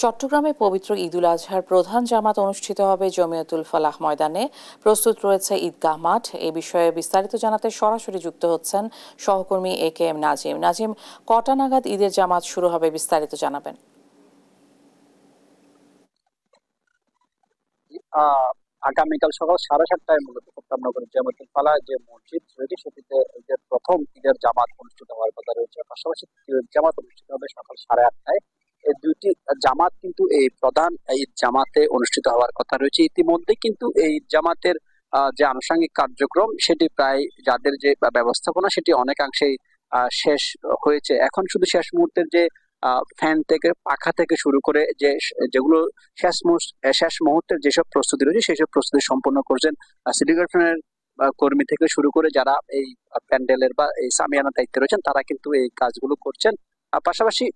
চট্টগ্রামে পবিত্র ঈদুল আজহার প্রধান জামাত অনুষ্ঠিত হবে জমিয়তুল ফালাহ ময়দানে। প্রস্তুত রয়েছে ঈদগাহ মাঠ। এ বিষয়ে বিস্তারিত জানাতে সরাসরি যুক্ত হচ্ছেন সহকর্মী AKM নাজিম। নাজিম, কটা নাগাদ ঈদের জামাত শুরু হবে, বিস্তারিত জানাবেন। আগামীকাল সকাল 7:30টায় মূলত প্রস্তাবনগর জামাতুল ফালাহ যে মসজিদ রয়েছে সেটিতে ঈদের প্রথম ঈদের জামাত অনুষ্ঠিত হওয়ার কথা রয়েছে। পাশাপাশি দ্বিতীয় জামাত অনুষ্ঠিত হবে সকাল 8:30টায়। এই দুইটি জামাত কিন্তু এই প্রধান ঈদ জামাতে অনুষ্ঠিত হওয়ার কথা রয়েছে। ইতিমধ্যে কিন্তু এই জামাতের যে আনুষঙ্গিক কার্যক্রম সেটি প্রায় যাদের যে ব্যবস্থাপনা সেটি অনেকাংশেই শেষ হয়েছে। এখন শুধু শেষ মুহূর্তের যে ফ্যান থেকে পাখা থেকে শুরু করে যেগুলো শেষ মুহূর্তের যেসব প্রস্তুতি রয়েছে সেসব প্রস্তুতি সম্পন্ন করছেন সিটি কর্পোরেশনের কর্মী থেকে শুরু করে যারা এই প্যান্ডেলের বা এই সামিয়ানার দায়িত্বে রয়েছেন তারা কিন্তু এই কাজগুলো করছেন। পাশাপাশি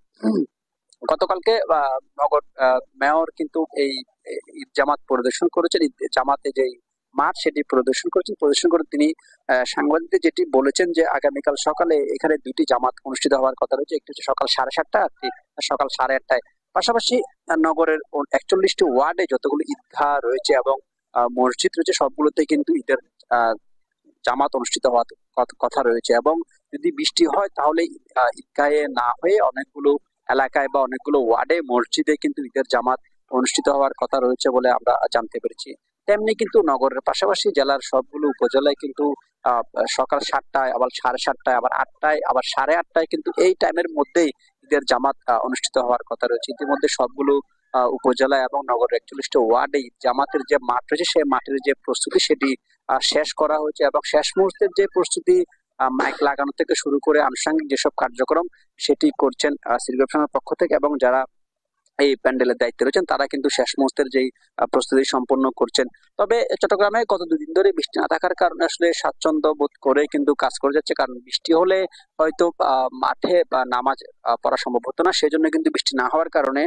গতকালকে নগর মেয়র কিন্তু এই ঈদ জামাত পরিদর্শন করেছেন। ঈদ জামাতে যে মাঠ সেটি পরিদর্শন করে তিনি সাংবাদিকদের যেটি বলেছেন যে আগামীকাল সকালে এখানে দুটি জামাত অনুষ্ঠিত হওয়ার কথা রয়েছে, একটি হচ্ছে সকাল 7:30টা, একটি সকাল 8:30টায়। পাশাপাশি নগরের 41টি ওয়ার্ডে যতগুলো ঈদগাহ রয়েছে এবং মসজিদ রয়েছে সবগুলোতে কিন্তু ঈদের জামাত অনুষ্ঠিত হওয়ার কথা রয়েছে। এবং যদি বৃষ্টি হয় তাহলে ঈদগাহে না হয়ে অনেকগুলো এলাকায় বা অনেকগুলো ওয়ার্ডে মসজিদে কিন্তু ঈদের জামাত অনুষ্ঠিত হওয়ার কথা রয়েছে বলে আমরা জানতে পেরেছি। তেমনি কিন্তু নগরের পাশাপাশি জেলার সবগুলো উপজেলায় কিন্তু সকাল 7টায়, আবার 7:30টায়, আবার 8টায়, আবার 8:30টায় কিন্তু এই টাইমের মধ্যেই ঈদের জামাত অনুষ্ঠিত হওয়ার কথা রয়েছে। ইতিমধ্যে সবগুলো উপজেলা এবং নগরের 41টি ওয়ার্ডে জামাতের যে মাঠ রয়েছে সেই মাঠের যে প্রস্তুতি সেটি শেষ করা হয়েছে এবং শেষ মুহূর্তের যে প্রস্তুতি মাইক লাগানো থেকে শুরু করে আনুষঙ্গিক যেসব কার্যক্রম সেটি করছেন সিটি কর্পোরেশনের পক্ষ থেকে, এবং যারা এই প্যান্ডেলের দায়িত্বে রয়েছেন তারা কিন্তু শেষ মুহূর্তের যেই প্রস্তুতি সম্পন্ন করছেন। তবে চট্টগ্রামে গত দুদিন ধরে বৃষ্টি না থাকার কারণে আসলে স্বাচ্ছন্দ্য বোধ করে কিন্তু কাজ করে যাচ্ছে, কারণ বৃষ্টি হলে হয়তো মাঠে বা নামাজ পড়া সম্ভব হতো না। সেজন্য কিন্তু বৃষ্টি না হওয়ার কারণে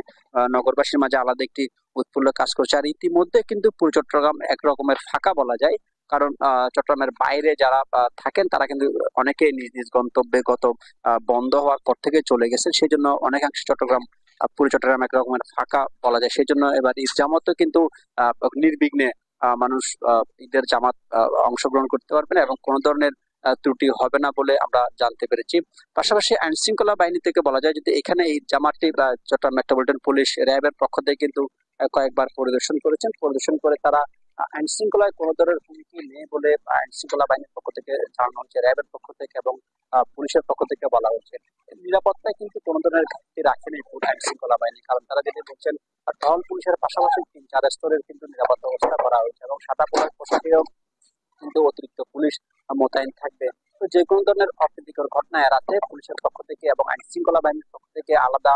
নগরবাসীর মাঝে আলাদা একটি উৎফুল্ল কাজ করছে। আর ইতিমধ্যে কিন্তু পুরো চট্টগ্রাম এক রকমের ফাঁকা বলা যায়, কারণ চট্টগ্রামের বাইরে যারা থাকেন তারা কিন্তু অনেকে নিজ নিজ গন্তব্যে বন্ধ হওয়ার পর থেকে চলে গেছেন। সেই জন্য অনেকাংশে পুরো চট্টগ্রাম এক রকমের ফাঁকা বলা যায়। সেই জন্য এবার ঈদ জামাতও কিন্তু নির্বিঘ্নে মানুষ ঈদের জামাত অংশগ্রহণ করতে পারবেন এবং কোনো ধরনের ত্রুটি হবে না বলে আমরা জানতে পেরেছি। পাশাপাশি আইন শৃঙ্খলা বাহিনী থেকে বলা যায় যদি এখানে এই জামাতটি চট্টগ্রাম মেট্রোপলিটন পুলিশ র্যাবের পক্ষ থেকে কিন্তু কয়েকবার পরিদর্শন করে তারা আইন শৃঙ্খলায় কোনো ধরনের হুমকি নেই বলে আইন শৃঙ্খলা বাহিনীর পক্ষ থেকে জানানো হচ্ছে, র্যাবের পক্ষ থেকে এবং পুলিশের পক্ষ থেকে বলা হচ্ছে। নিরাপত্তায় কিন্তু কোনো ধরনের ঘাটতি রাখেনি আইন শৃঙ্খলা বাহিনী, কারণ তারা যেটি বলছেন টহল পুলিশের পাশাপাশি 3-4 স্তরের কিন্তু নিরাপত্তা ব্যবস্থা করা হয়েছে এবং সাদাপোড়ার পোশাকেও কিন্তু অতিরিক্ত পুলিশ মোতায়েন থাকবে। তো যে কোনো ধরনের অপ্রীতিকর ঘটনা এড়াতে পুলিশের পক্ষ থেকে এবং আইন শৃঙ্খলা বাহিনীর পক্ষ থেকে আলাদা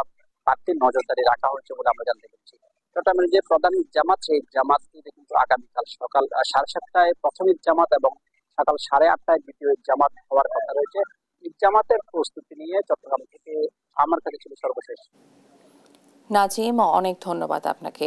বাড়তি নজরদারি রাখা হয়েছে বলে আমরা জানতে পেরেছি। চট্টগ্রামের যে প্রধান ঈদ জামাত সেই জামাতটি কিন্তু আগামীকাল সকাল 7:30টায় প্রথম ঈদ জামাত এবং সকাল 8:30টায় দ্বিতীয় ঈদ জামাত হওয়ার কথা রয়েছে। ঈদ জামাতের প্রস্তুতি নিয়ে চট্টগ্রাম থেকে আমার কাছে ছিল সর্বশেষ। নাজিম, অনেক ধন্যবাদ আপনাকে।